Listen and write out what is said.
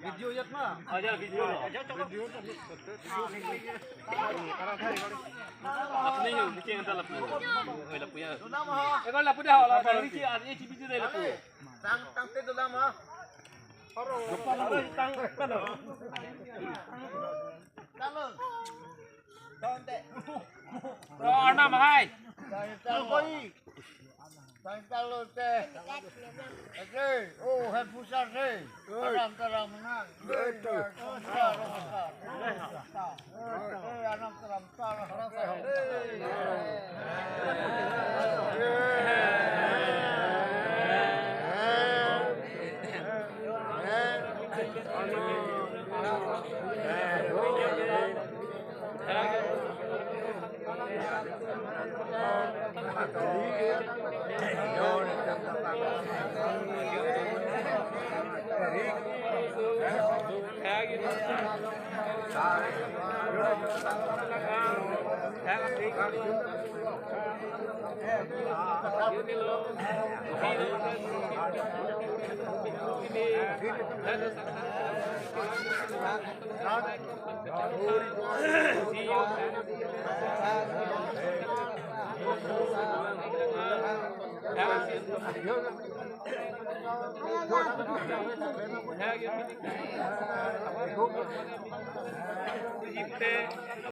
Video nhất mà. Video. Lapni yun, di kaya nasa lapni. Oy, lapu yan. Ikaw lapu dah, lapu ni si ada si video dah lapu. Tang te dolam ha. Aro. Tang kalo. Kalo. Donte. Ro na mahai. Tang koi. Tang kalo te. Oke, oh hai pusat se. Terang menang. Anak terang